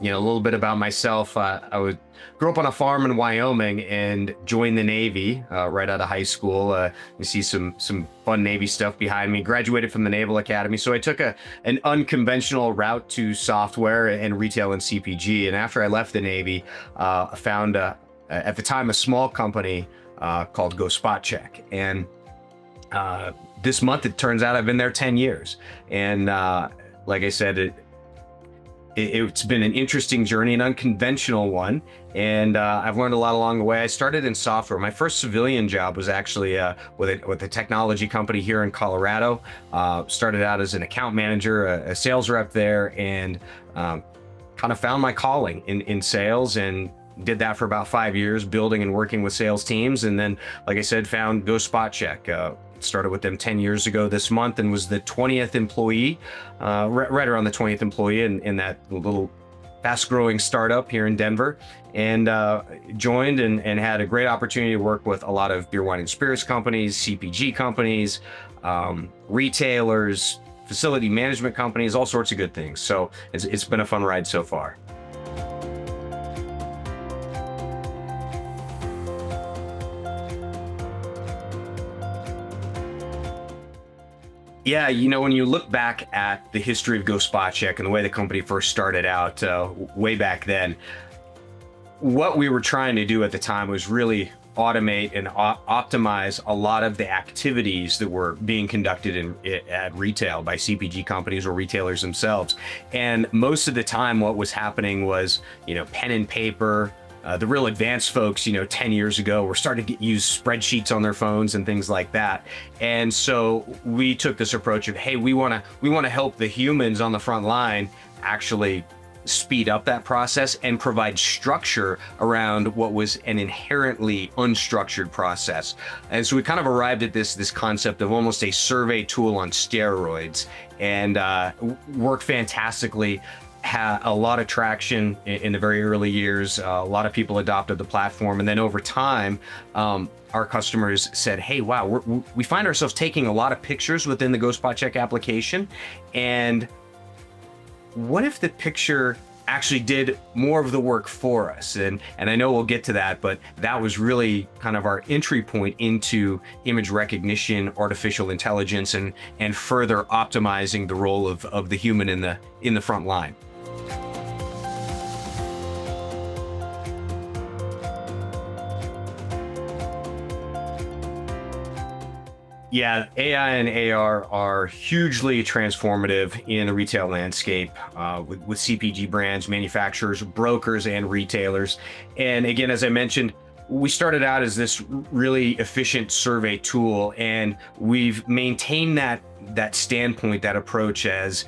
a little bit about myself. Grew up on a farm in Wyoming and joined the Navy right out of high school. You see some fun Navy stuff behind me. Graduated from the Naval Academy, so I took an unconventional route to software and retail and CPG. And after I left the Navy, I found at the time a small company called GoSpotCheck, and this month it turns out I've been there 10 years. And like I said, it's been an interesting journey, an unconventional one, and I've learned a lot along the way. I started in software. My first civilian job was actually with a technology company here in Colorado. Started out as an account manager, a sales rep there, and kind of found my calling in sales, and did that for about 5 years, building and working with sales teams. And then, like I said, found GoSpotCheck. Started with them 10 years ago this month, and was the 20th employee, right around the 20th employee in that little fast-growing startup here in Denver. And joined and had a great opportunity to work with a lot of beer, wine, and spirits companies, CPG companies, retailers, facility management companies, all sorts of good things. So it's been a fun ride so far. Yeah, when you look back at the history of GoSpotCheck and the way the company first started out way back then, what we were trying to do at the time was really automate and optimize a lot of the activities that were being conducted at retail by CPG companies or retailers themselves. And most of the time what was happening was, pen and paper. The real advanced folks, 10 years ago, were starting to use spreadsheets on their phones and things like that. And so we took this approach of, hey, we want to help the humans on the front line actually speed up that process and provide structure around what was an inherently unstructured process. And so we kind of arrived at this concept of almost a survey tool on steroids, and worked fantastically. Had a lot of traction in the very early years. A lot of people adopted the platform, and then over time, our customers said, "Hey, wow, we find ourselves taking a lot of pictures within the GoSpotCheck application, and what if the picture actually did more of the work for us?" And I know we'll get to that, but that was really kind of our entry point into image recognition, artificial intelligence, and further optimizing the role of the human in the front line. Yeah, AI and AR are hugely transformative in the retail landscape, with CPG brands, manufacturers, brokers, and retailers. And again, as I mentioned, we started out as this really efficient survey tool, and we've maintained that standpoint, that approach, as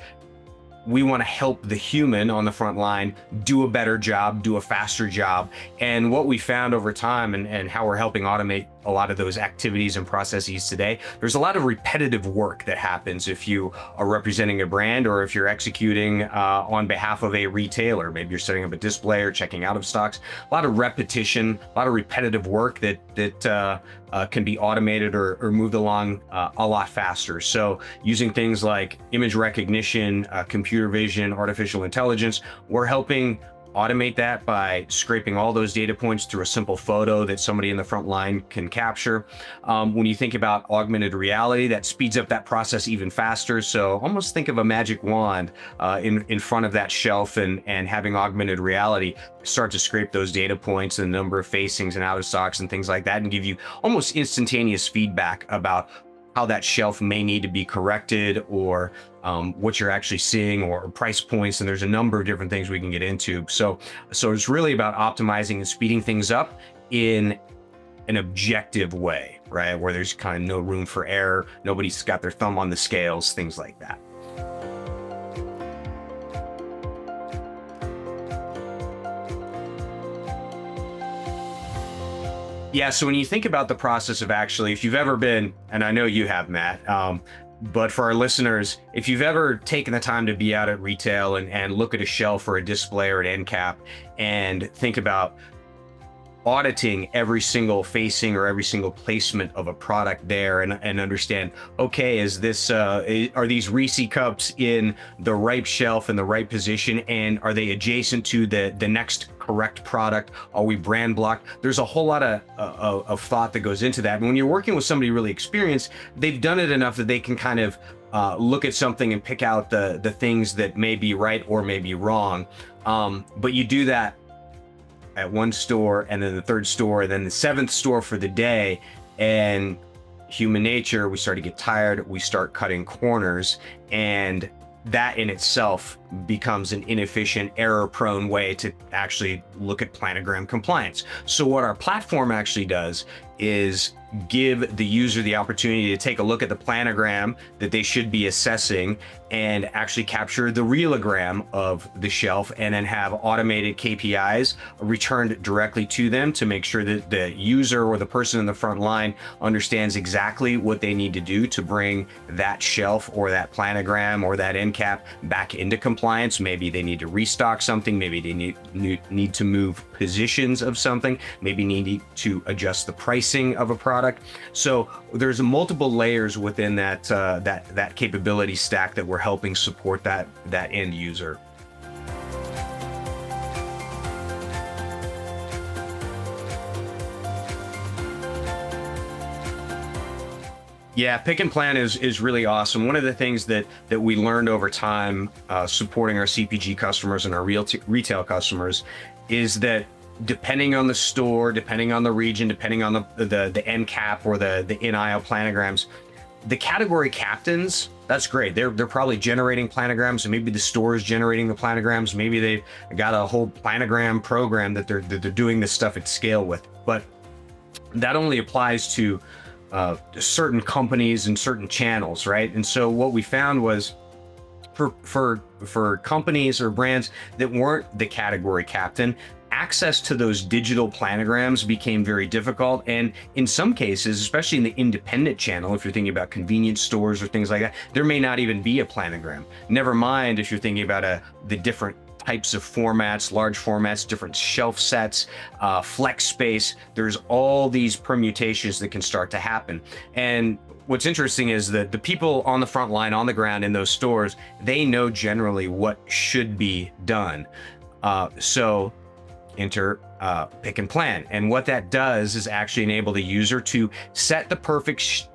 we want to help the human on the front line do a better job, do a faster job. And what we found over time, and how we're helping automate a lot of those activities and processes today, there's a lot of repetitive work that happens if you are representing a brand, or if you're executing on behalf of a retailer. Maybe you're setting up a display or checking out of stocks. A lot of repetition, a lot of repetitive work that can be automated or moved along a lot faster. So using things like image recognition, computer vision, artificial intelligence, we're helping automate that by scraping all those data points through a simple photo that somebody in the front line can capture. When you think about augmented reality, that speeds up that process even faster. So almost think of a magic wand in front of that shelf, and having augmented reality start to scrape those data points and the number of facings and out of stocks and things like that, and give you almost instantaneous feedback about how that shelf may need to be corrected, or what you're actually seeing, or price points. And there's a number of different things we can get into. So it's really about optimizing and speeding things up in an objective way, right? Where there's kind of no room for error. Nobody's got their thumb on the scales, things like that. Yeah, so when you think about the process of actually, if you've ever been, and I know you have, Matt, but for our listeners, if you've ever taken the time to be out at retail and look at a shelf or a display or an end cap, and think about auditing every single facing or every single placement of a product there, and understand, okay, is this are these Reese cups in the right shelf in the right position, and are they adjacent to the next correct product? Are we brand blocked? There's a whole lot of thought that goes into that. And when you're working with somebody really experienced, they've done it enough that they can kind of look at something and pick out the things that may be right or may be wrong. But you do that at one store, and then the third store, and then the seventh store for the day, and human nature, we start to get tired, we start cutting corners, and that in itself becomes an inefficient, error-prone way to actually look at planogram compliance. So what our platform actually does is give the user the opportunity to take a look at the planogram that they should be assessing and actually capture the realogram of the shelf, and then have automated KPIs returned directly to them to make sure that the user or the person in the front line understands exactly what they need to do to bring that shelf or that planogram or that end cap back into compliance. Maybe they need to restock something, maybe they need to move positions of something, maybe need to adjust the pricing of a product. So there's multiple layers within that capability stack that we're helping support that end user. Yeah, Pic&Plan is really awesome. One of the things that we learned over time supporting our CPG customers and our retail customers is that depending on the store, depending on the region, depending on the end cap or the in-aisle planograms, the category captains, that's great. They're probably generating planograms, and maybe the store is generating the planograms. Maybe they've got a whole planogram program that they're doing this stuff at scale with. But that only applies to certain companies and certain channels, right? And so what we found was for companies or brands that weren't the category captain, access to those digital planograms became very difficult. And in some cases, especially in the independent channel, if you're thinking about convenience stores or things like that, there may not even be a planogram. Never mind if you're thinking about the different types of formats, large formats, different shelf sets, flex space. There's all these permutations that can start to happen. And what's interesting is that the people on the front line, on the ground in those stores, they know generally what should be done. So enter Pic&Plan, and what that does is actually enable the user to set the perfect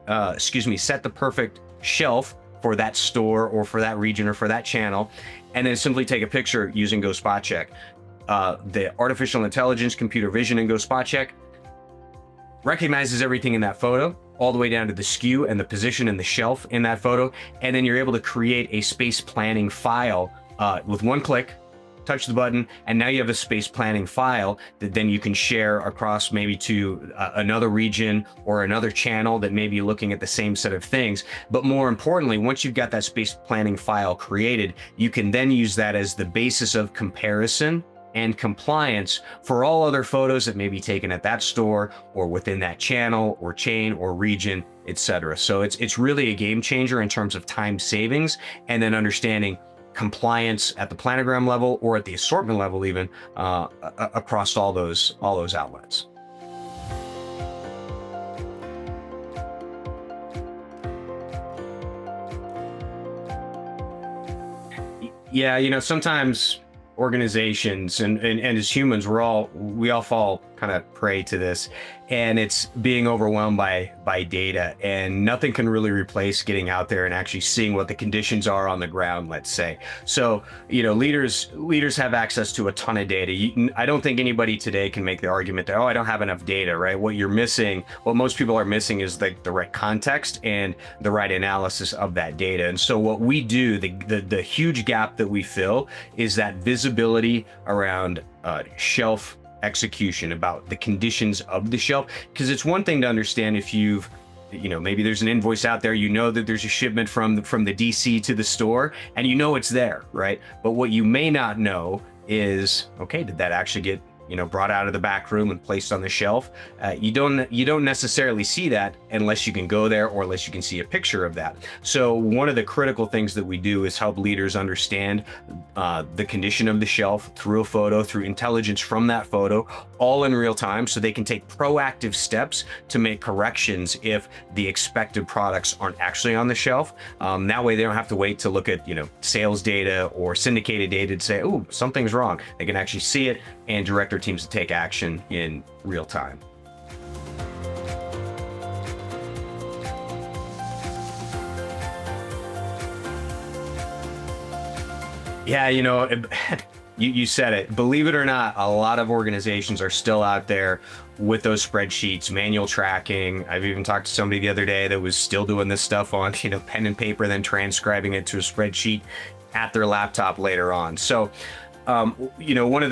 shelf for that store or for that region or for that channel, and then simply take a picture using GoSpotCheck. The artificial intelligence, computer vision in GoSpotCheck recognizes everything in that photo, all the way down to the SKU and the position and the shelf in that photo, and then you're able to create a space planning file with one click. Touch the button, and now you have a space planning file that then you can share across maybe to another region or another channel that may be looking at the same set of things. But more importantly, once you've got that space planning file created, you can then use that as the basis of comparison and compliance for all other photos that may be taken at that store or within that channel or chain or region, etc. So it's really a game changer in terms of time savings, and then understanding compliance at the planogram level or at the assortment level, even across all those outlets. Yeah, sometimes organizations and as humans, we all fall kind of prey to this, and it's being overwhelmed by data, and nothing can really replace getting out there and actually seeing what the conditions are on the ground, let's say. So leaders have access to a ton of data. I don't think anybody today can make the argument that, I don't have enough data, right? What most people are missing is the right context and the right analysis of that data. And so what we do, the huge gap that we fill, is that visibility around shelf execution, about the conditions of the shelf. Because it's one thing to understand if maybe there's an invoice out there, that there's a shipment from the DC to the store, and it's there, right? But what you may not know is, okay, did that actually get brought out of the back room and placed on the shelf. You don't necessarily see that unless you can go there or unless you can see a picture of that. So one of the critical things that we do is help leaders understand the condition of the shelf through a photo, through intelligence from that photo, all in real time, so they can take proactive steps to make corrections if the expected products aren't actually on the shelf. That way they don't have to wait to look at sales data or syndicated data to say, oh, something's wrong. They can actually see it and direct their teams to take action in real time. Yeah, you said it. Believe it or not, a lot of organizations are still out there with those spreadsheets, manual tracking. I've even talked to somebody the other day that was still doing this stuff on, pen and paper, then transcribing it to a spreadsheet at their laptop later on. So, one of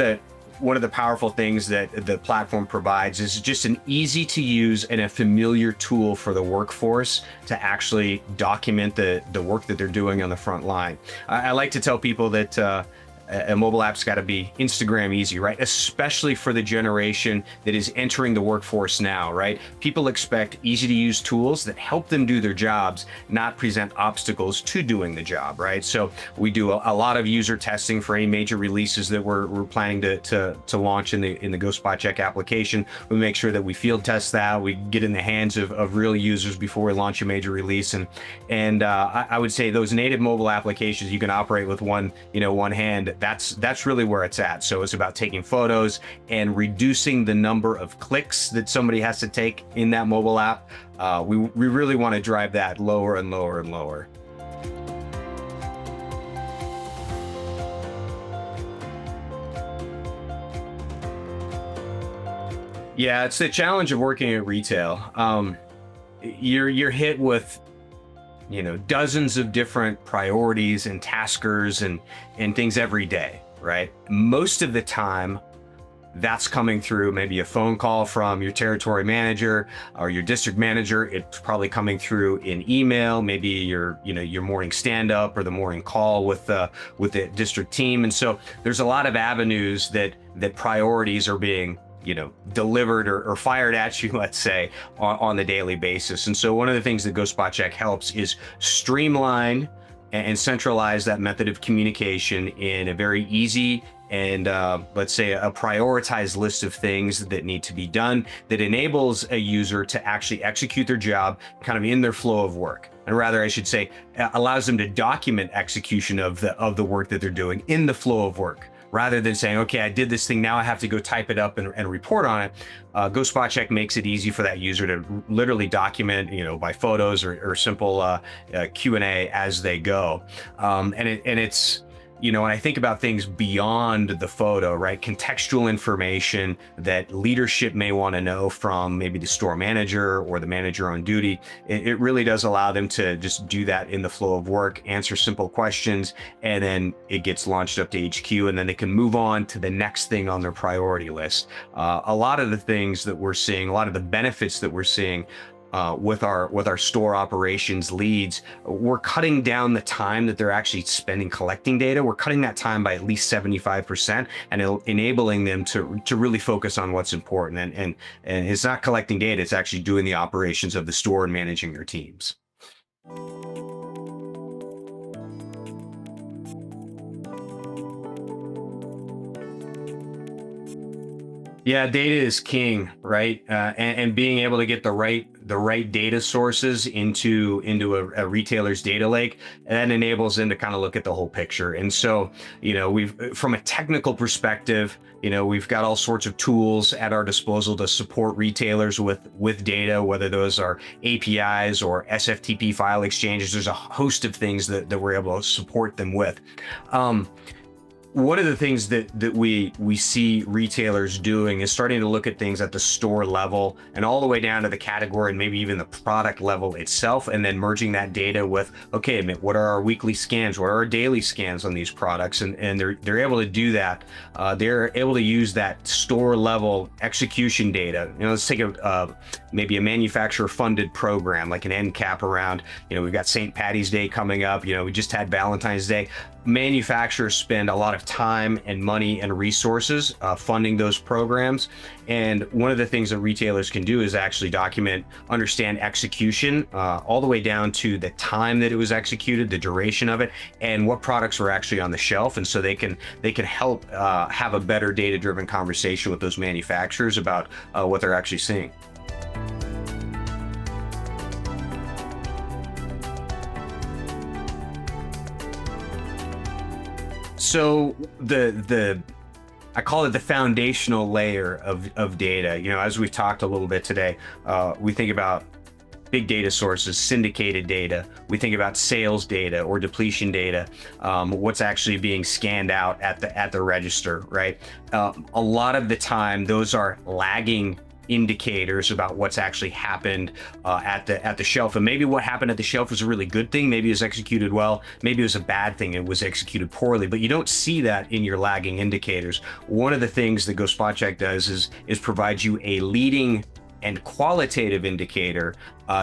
the powerful things that the platform provides is just an easy to use and a familiar tool for the workforce to actually document the work that they're doing on the front line. I like to tell people that a mobile app's got to be Instagram easy, right? Especially for the generation that is entering the workforce now, right? People expect easy to use tools that help them do their jobs, not present obstacles to doing the job, right? So we do a lot of user testing for any major releases that we're planning to launch in the GoSpotCheck application. We make sure that we field test that, we get in the hands of real users before we launch a major release. And I would say those native mobile applications you can operate with one hand. That's really where it's at. So it's about taking photos and reducing the number of clicks that somebody has to take in that mobile app. We really want to drive that lower and lower and lower. Yeah, it's the challenge of working at retail. You're hit with dozens of different priorities and taskers and things every day, right? Most of the time, that's coming through maybe a phone call from your territory manager or your district manager. It's probably coming through in email, maybe your morning stand up or the morning call with the district team. And so there's a lot of avenues that priorities are being delivered or fired at you, let's say, on the daily basis. And so one of the things that GoSpotCheck helps is streamline and centralize that method of communication in a very easy and let's say a prioritized list of things that need to be done that enables a user to actually execute their job kind of in their flow of work. And rather, I should say, allows them to document execution of the work that they're doing in the flow of work, rather than saying, okay, I did this thing, now I have to go type it up and report on it. GoSpotCheck makes it easy for that user to literally document, by photos or simple Q&A as they go. And it's, when I think about things beyond the photo, right? Contextual information that leadership may want to know from maybe the store manager or the manager on duty. It really does allow them to just do that in the flow of work, answer simple questions, and then it gets launched up to HQ, and then they can move on to the next thing on their priority list. A lot of the things that we're seeing, a lot of the benefits that we're seeing with our store operations leads, we're cutting down the time that they're actually spending collecting data. We're cutting that time by at least 75% and enabling them to really focus on what's important. And it's not collecting data, it's actually doing the operations of the store and managing their teams. Yeah, data is king, right? And being able to get the right data sources into a retailer's data lake, and that enables them to kind of look at the whole picture. And so, from a technical perspective, we've got all sorts of tools at our disposal to support retailers with data, whether those are APIs or SFTP file exchanges. There's a host of things that we're able to support them with. One of the things that we see retailers doing is starting to look at things at the store level and all the way down to the category and maybe even the product level itself, and then merging that data with, okay, what are our weekly scans? What are our daily scans on these products? And they're able to do that. They're able to use that store level execution data. Let's take maybe a manufacturer funded program like an end cap around, we've got St. Patty's Day coming up. We just had Valentine's Day. Manufacturers spend a lot of of time and money and resources funding those programs. And one of the things that retailers can do is actually document, understand execution, all the way down to the time that it was executed, the duration of it, and what products were actually on the shelf. And so they can help have a better data-driven conversation with those manufacturers about what they're actually seeing. So I call it the foundational layer of data. As we've talked a little bit today, we think about big data sources, syndicated data. We think about sales data or depletion data, what's actually being scanned out at the register, right? A lot of the time, those are lagging indicators about what's actually happened at the shelf. And maybe what happened at the shelf was a really good thing. Maybe it was executed well. Maybe it was a bad thing. It was executed poorly. But you don't see that in your lagging indicators. One of the things that GoSpotCheck does is provide you a leading and qualitative indicator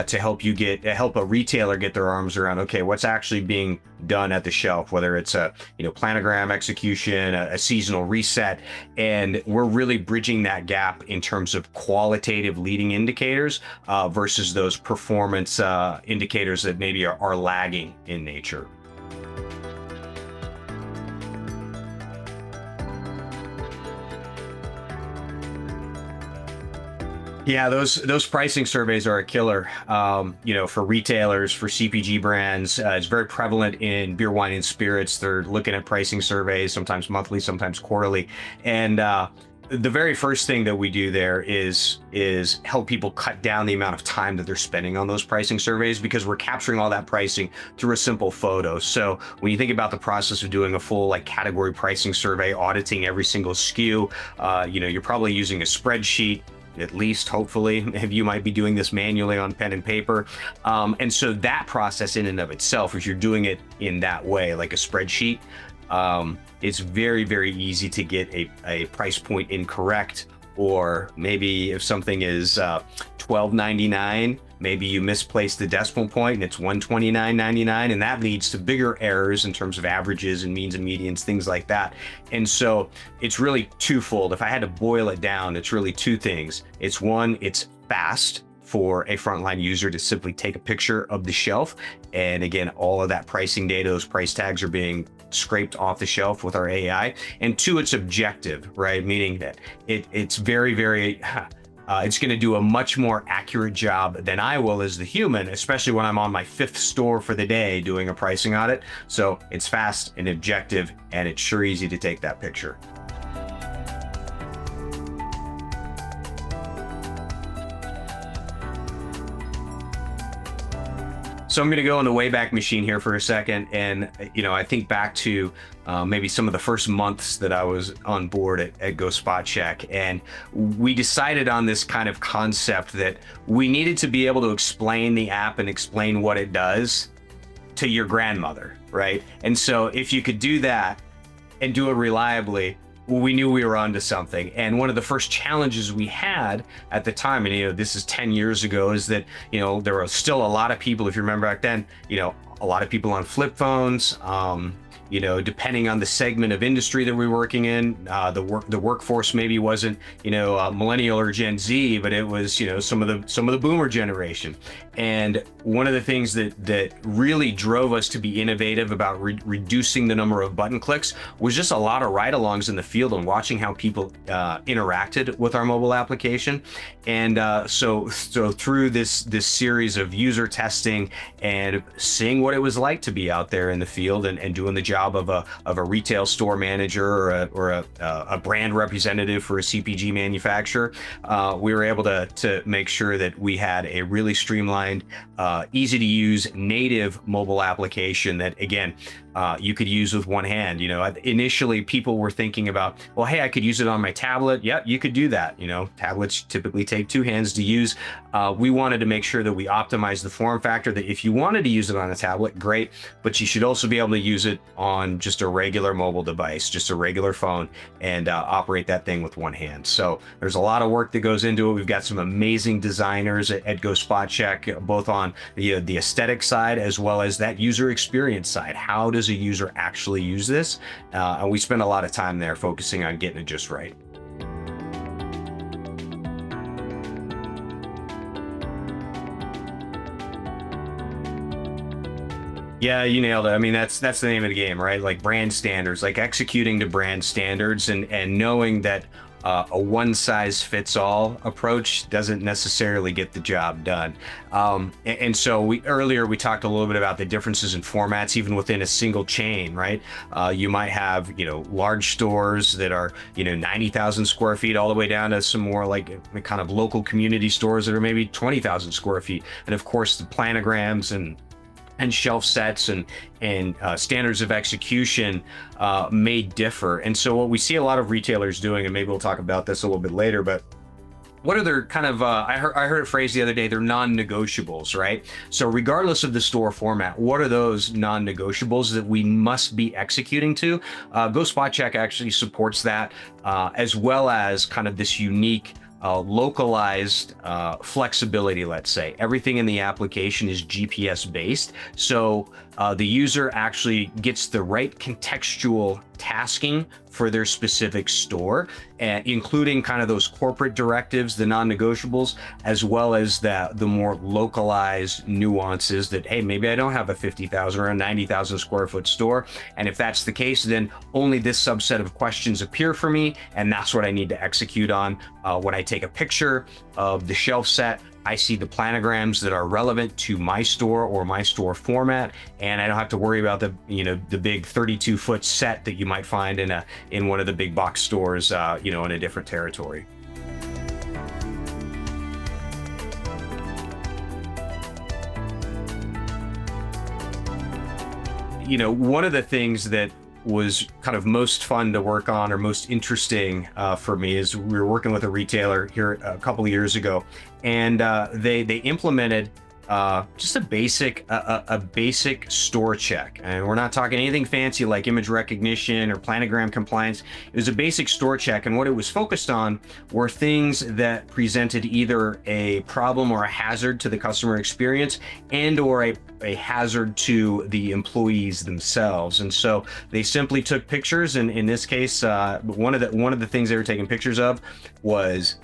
to help a retailer get their arms around, okay, what's actually being done at the shelf, whether it's a planogram execution, a seasonal reset. And we're really bridging that gap in terms of qualitative leading indicators versus those performance indicators that maybe are lagging in nature. Yeah, those pricing surveys are a killer. For retailers, for CPG brands, it's very prevalent in beer, wine, and spirits. They're looking at pricing surveys, sometimes monthly, sometimes quarterly. And the very first thing that we do there is help people cut down the amount of time that they're spending on those pricing surveys, because we're capturing all that pricing through a simple photo. So when you think about the process of doing a full category pricing survey, auditing every single SKU, you're probably using a spreadsheet. At least, hopefully, if you might be doing this manually on pen and paper. And so that process in and of itself, if you're doing it in that way, like a spreadsheet, it's very, very easy to get a price point incorrect. Or maybe if something is $12.99, maybe you misplaced the decimal point and it's $129.99, and that leads to bigger errors in terms of averages and means and medians, things like that. And so it's really twofold. If I had to boil it down, it's really two things. It's one, it's fast for a frontline user to simply take a picture of the shelf. And again, all of that pricing data, those price tags are being scraped off the shelf with our AI. And two, it's objective, right? Meaning that it's very, very, it's going to do a much more accurate job than I will as the human, especially when I'm on my fifth store for the day doing a pricing audit. So it's fast and objective, and it's sure easy to take that picture. So I'm going to go in the Wayback Machine here for a second. And, I think back to maybe some of the first months that I was on board at GoSpotCheck. And we decided on this kind of concept that we needed to be able to explain the app and explain what it does to your grandmother, right? And so if you could do that and do it reliably, we knew we were onto something. And one of the first challenges we had at the time, and this is 10 years ago, is that there were still a lot of people, if you remember back then, a lot of people on flip phones. Depending on the segment of industry that we were working in, the workforce maybe wasn't millennial or Gen Z, but it was some of the boomer generation. And one of the things that really drove us to be innovative about reducing the number of button clicks was just a lot of ride-alongs in the field and watching how people interacted with our mobile application. And so through this series of user testing and seeing what it was like to be out there in the field and doing the job of a retail store manager or a brand representative for a CPG manufacturer, we were able to make sure that we had a really streamlined, easy to use native mobile application that, again, you could use with one hand. Initially people were thinking about, well, hey, I could use it on my tablet. Yep, you could do that. Tablets typically take two hands to use. We wanted to make sure that we optimized the form factor, that if you wanted to use it on a tablet, great, but you should also be able to use it on just a regular mobile device, just a regular phone, and operate that thing with one hand. So there's a lot of work that goes into it. We've got some amazing designers at GoSpotCheck both on the aesthetic side as well as that user experience side. How does a user actually use this? And we spend a lot of time there focusing on getting it just right. Yeah, you nailed it. I mean, that's the name of the game, right? Like brand standards, like executing to brand standards, and knowing that a one size fits all approach doesn't necessarily get the job done. And so we talked a little bit about the differences in formats, even within a single chain, right? You might have, large stores that are, 90,000 square feet, all the way down to some more like kind of local community stores that are maybe 20,000 square feet. And of course, the planograms and shelf sets and standards of execution may differ. And so what we see a lot of retailers doing, and maybe we'll talk about this a little bit later, but what are their kind of, I heard it phrased the other day, they're non-negotiables, right? So regardless of the store format, what are those non-negotiables that we must be executing to? GoSpotCheck actually supports that, as well as kind of this unique localized flexibility, let's say. Everything in the application is GPS based. So the user actually gets the right contextual tasking for their specific store, including kind of those corporate directives, the non-negotiables, as well as the more localized nuances that, hey, maybe I don't have a 50,000 or a 90,000 square foot store. And if that's the case, then only this subset of questions appear for me. And that's what I need to execute on. When I take a picture of the shelf set, I see the planograms that are relevant to my store or my store format, and I don't have to worry about the big 32-foot set that you might find in one of the big box stores, in a different territory. One of the things that was kind of most fun to work on or most interesting for me is we were working with a retailer here a couple of years ago, and they implemented just a basic store check. And we're not talking anything fancy like image recognition or planogram compliance. It was a basic store check, and what it was focused on were things that presented either a problem or a hazard to the customer experience and or a hazard to the employees themselves. And so they simply took pictures, and in this case, one of the things they were taking pictures of was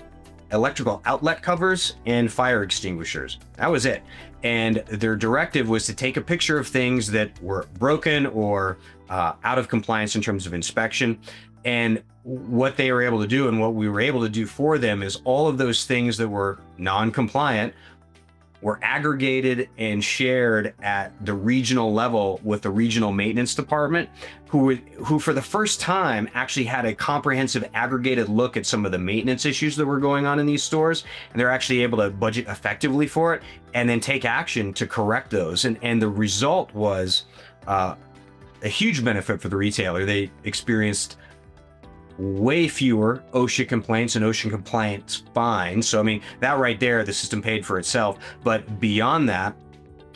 electrical outlet covers and fire extinguishers. That was it. And their directive was to take a picture of things that were broken or out of compliance in terms of inspection. And what they were able to do, and what we were able to do for them, is all of those things that were non-compliant were aggregated and shared at the regional level with the regional maintenance department, who for the first time actually had a comprehensive aggregated look at some of the maintenance issues that were going on in these stores. And they're actually able to budget effectively for it and then take action to correct those. And the result was a huge benefit for the retailer. They experienced way fewer OSHA complaints and OSHA compliance fines. So, I mean, that right there, the system paid for itself. But beyond that,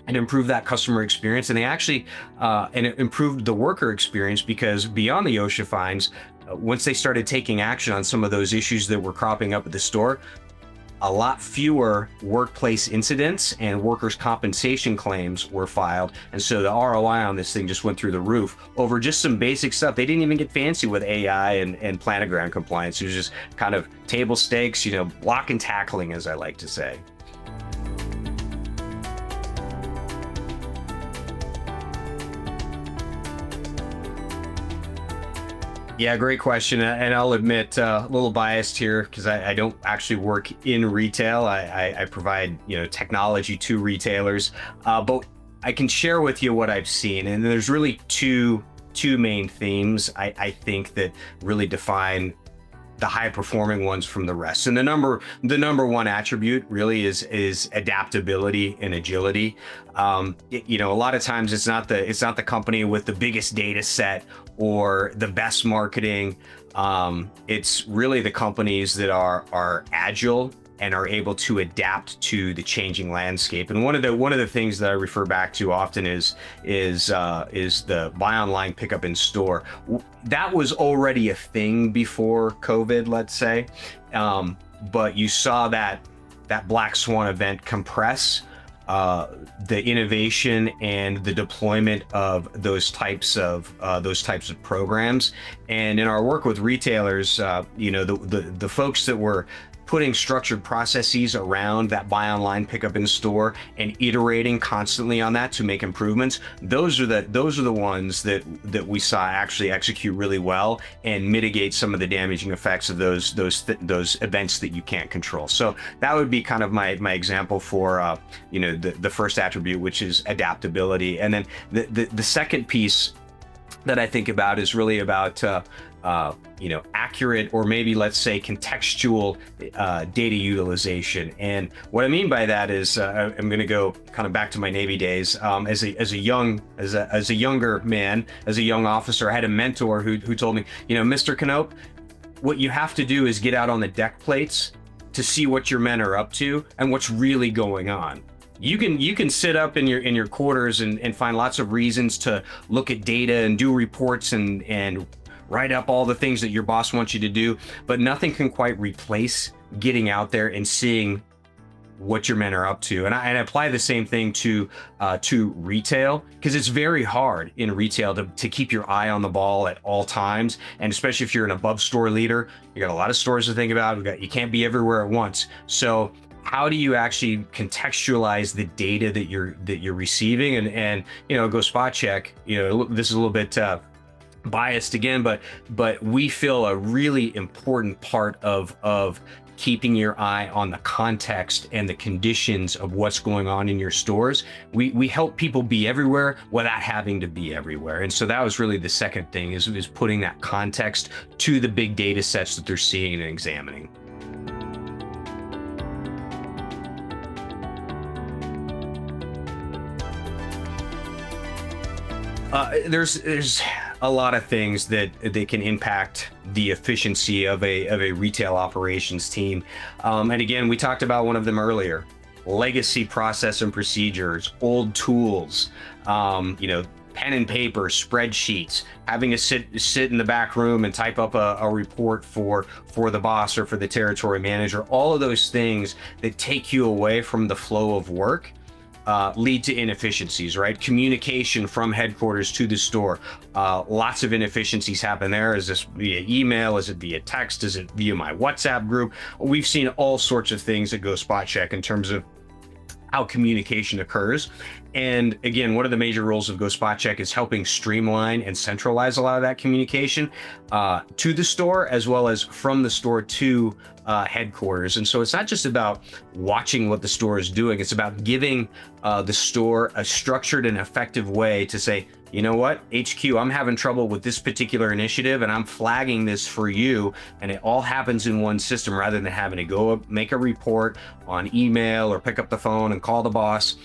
it improved that customer experience, and they actually, and it improved the worker experience, because beyond the OSHA fines, once they started taking action on some of those issues that were cropping up at the store, a lot fewer workplace incidents and workers' compensation claims were filed. And so the ROI on this thing just went through the roof over just some basic stuff. They didn't even get fancy with AI and planogram compliance. It was just kind of table stakes, block and tackling, as I like to say. Yeah, great question. And I'll admit, a little biased here because I don't actually work in retail. I provide, technology to retailers, but I can share with you what I've seen. And there's really two main themes I think that really define the high performing ones from the rest. And the number one attribute really is adaptability and agility. A lot of times it's not the company with the biggest data set or the best marketing. It's really the companies that are agile and are able to adapt to the changing landscape. And one of the things that I refer back to often is the buy online, pick up in store. That was already a thing before COVID, let's say, but you saw that black swan event compress the innovation and the deployment of those types of programs. And in our work with retailers, the folks that were putting structured processes around that buy online, pick up in store, and iterating constantly on that to make improvements, those are the ones that we saw actually execute really well and mitigate some of the damaging effects of those events that you can't control. So that would be kind of my example for the first attribute, which is adaptability. And then the second piece that I think about is really about accurate, or maybe let's say contextual data utilization. And what I mean by that is I'm going to go kind of back to my Navy days. As a younger man, as a young officer, I had a mentor who told me, Mr. Knopp, what you have to do is get out on the deck plates to see what your men are up to and what's really going on. You can sit up in your quarters and find lots of reasons to look at data and do reports and write up all the things that your boss wants you to do, but nothing can quite replace getting out there and seeing what your men are up to. And I apply the same thing to retail, because it's very hard in retail to keep your eye on the ball at all times. And especially if you're an above store leader, you got a lot of stores to think about. You can't be everywhere at once. So how do you actually contextualize the data that you're receiving? And GoSpotCheck, this is a little bit biased again, but we feel a really important part of keeping your eye on the context and the conditions of what's going on in your stores. We help people be everywhere without having to be everywhere. And so that was really the second thing, is putting that context to the big data sets that they're seeing and examining. There's a lot of things that they can impact the efficiency of a retail operations team. And again, we talked about one of them earlier: legacy process and procedures, old tools, pen and paper, spreadsheets, having to sit in the back room and type up a report for the boss or for the territory manager. All of those things that take you away from the flow of work lead to inefficiencies, right? Communication from headquarters to the store. Lots of inefficiencies happen there. Is this via email? Is it via text? Is it via my WhatsApp group? We've seen all sorts of things at GoSpotCheck in terms of how communication occurs. And again, one of the major roles of GoSpotCheck is helping streamline and centralize a lot of that communication to the store, as well as from the store to headquarters. And so it's not just about watching what the store is doing, it's about giving the store a structured and effective way to say, you know what, HQ, I'm having trouble with this particular initiative and I'm flagging this for you, and it all happens in one system rather than having to go make a report on email or pick up the phone and call the boss.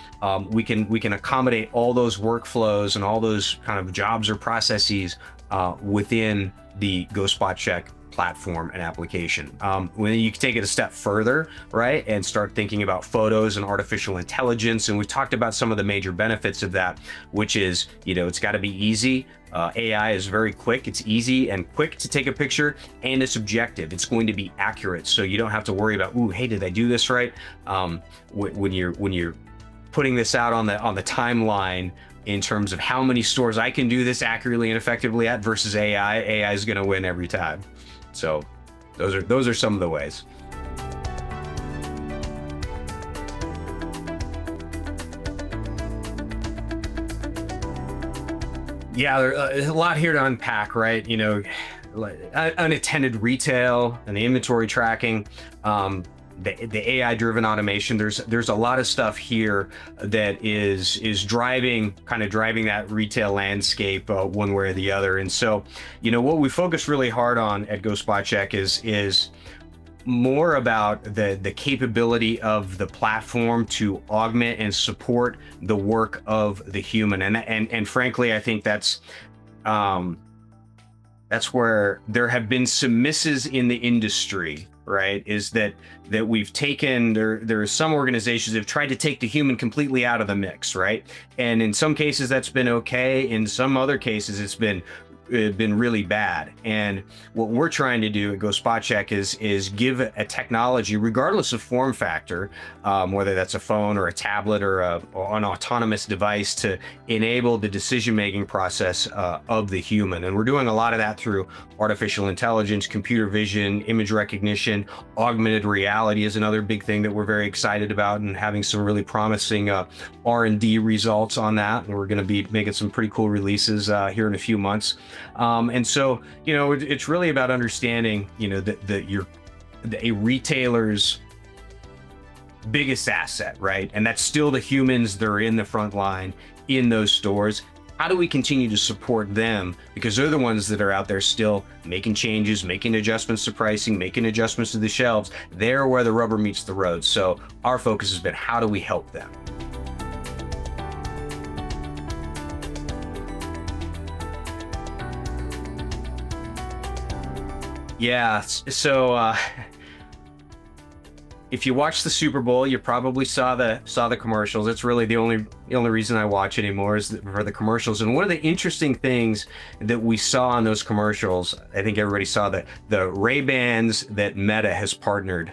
We can accommodate all those workflows and all those kind of jobs or processes within the GoSpotCheck platform and application. When you can take it a step further, right, and start thinking about photos and artificial intelligence, and we've talked about some of the major benefits of that, which is, it's got to be easy. AI is very quick. It's easy and quick to take a picture, and it's objective. It's going to be accurate, so you don't have to worry about, ooh, hey, did I do this right? When you're putting this out on the timeline in terms of how many stores I can do this accurately and effectively at versus AI is going to win every time. So those are some of the ways. Yeah, there's a lot here to unpack, right? Unattended retail and the inventory tracking, the AI-driven automation. There's a lot of stuff here that is driving that retail landscape one way or the other. And so, what we focus really hard on at GoSpotCheck is more about the capability of the platform to augment and support the work of the human. And frankly, I think that's where there have been some misses in the industry, right? Is that we've taken, there are some organizations that have tried to take the human completely out of the mix, right? And in some cases that's been okay. In some other cases it's been been really bad. And what we're trying to do at GoSpotCheck is give a technology, regardless of form factor, whether that's a phone or a tablet or an autonomous device, to enable the decision-making process of the human. And we're doing a lot of that through artificial intelligence, computer vision, image recognition. Augmented reality is another big thing that we're very excited about, and having some really promising R&D results on that. And we're going to be making some pretty cool releases here in a few months. And so, it's really about understanding, that a retailer's biggest asset, right? And that's still the humans that are in the front line in those stores. How do we continue to support them? Because they're the ones that are out there still making changes, making adjustments to pricing, making adjustments to the shelves. They're where the rubber meets the road. So our focus has been, how do we help them? Yeah, so if you watch the Super Bowl, you probably saw the commercials. It's really the only reason I watch anymore is for the commercials. And one of the interesting things that we saw on those commercials, I think everybody saw the Ray-Bans that Meta has partnered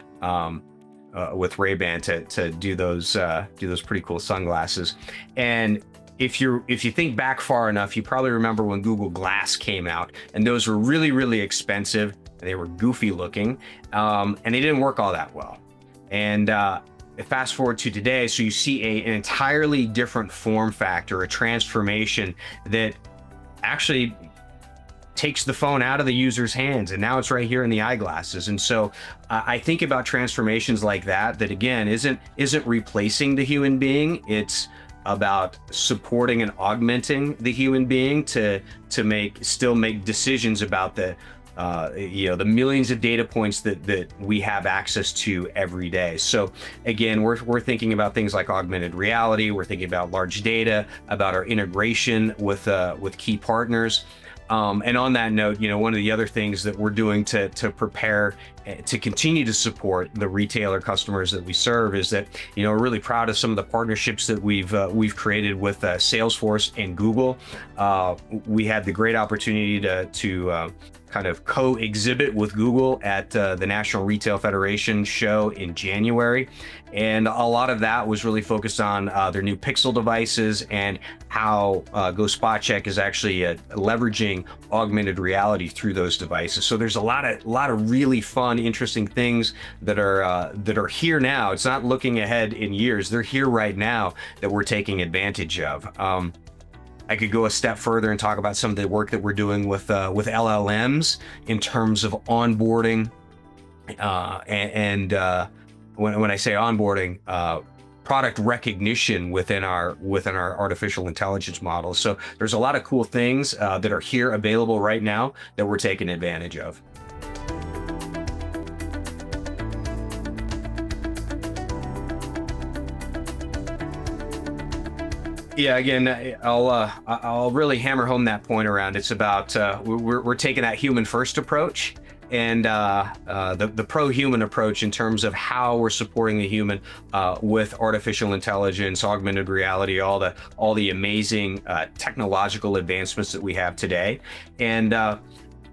with Ray-Ban to do those pretty cool sunglasses. And if you think back far enough, you probably remember when Google Glass came out, and those were really, really expensive. They were goofy looking, and they didn't work all that well. And fast forward to today, so you see an entirely different form factor, a transformation that actually takes the phone out of the user's hands, and now it's right here in the eyeglasses. And so I think about transformations like that again isn't replacing the human being. It's about supporting and augmenting the human being to still make decisions about the millions of data points that we have access to every day. So again, we're thinking about things like augmented reality. We're thinking about large data, about our integration with key partners. And on that note, one of the other things that we're doing to prepare to continue to support the retailer customers that we serve is that, we're really proud of some of the partnerships that we've created with Salesforce and Google. We had the great opportunity to kind of co-exhibit with Google at the National Retail Federation show in January. And a lot of that was really focused on their new Pixel devices and how GoSpotCheck is actually leveraging augmented reality through those devices. So there's a lot of really fun, interesting things that are here now. It's not looking ahead in years. They're here right now that we're taking advantage of. I could go a step further and talk about some of the work that we're doing with LLMs in terms of onboarding, and when I say onboarding, product recognition within our artificial intelligence models. So there's a lot of cool things that are here available right now that we're taking advantage of. Yeah, again, I'll really hammer home that point around. It's about we're taking that human first approach, and the pro-human approach in terms of how we're supporting the human with artificial intelligence, augmented reality, all the amazing technological advancements that we have today. And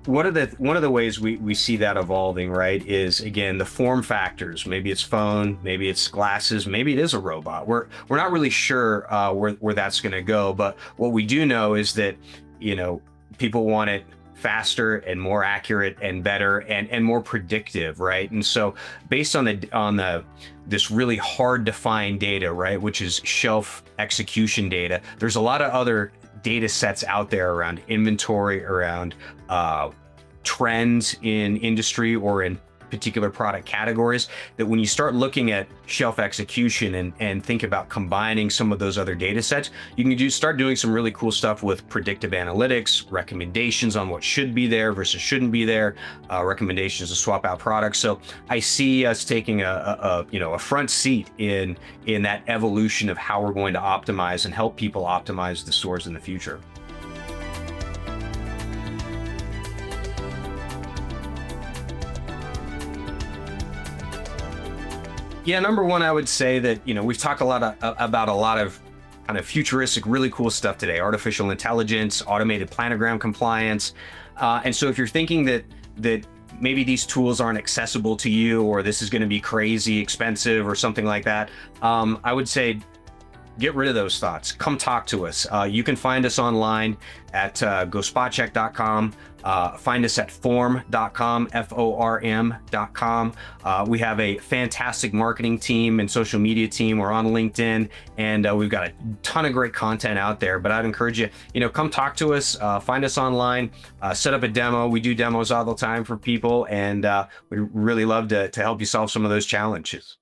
one of the ways we see that evolving, right, is again the form factors. Maybe it's phone, maybe it's glasses, maybe it is a robot. We're not really sure where that's going to go, but what we do know is that people want it faster and more accurate and better and more predictive, right? And so based on this really hard to find data, right, which is shelf execution data, there's a lot of other data sets out there around inventory, around trends in industry or in particular product categories, that when you start looking at shelf execution and think about combining some of those other data sets, you can start doing some really cool stuff with predictive analytics, recommendations on what should be there versus shouldn't be there, recommendations to swap out products. So I see us taking a front seat in that evolution of how we're going to optimize and help people optimize the stores in the future. Yeah, number one, I would say that we've talked about a lot of kind of futuristic, really cool stuff today. Artificial intelligence, automated planogram compliance. And so if you're thinking that maybe these tools aren't accessible to you, or this is going to be crazy expensive or something like that, I would say get rid of those thoughts. Come talk to us. You can find us online at GoSpotCheck.com. Find us at form.com, FORM.com. We have a fantastic marketing team and social media team. We're on LinkedIn, and we've got a ton of great content out there. But I'd encourage you, come talk to us, find us online, set up a demo. We do demos all the time for people, and we'd really love to help you solve some of those challenges.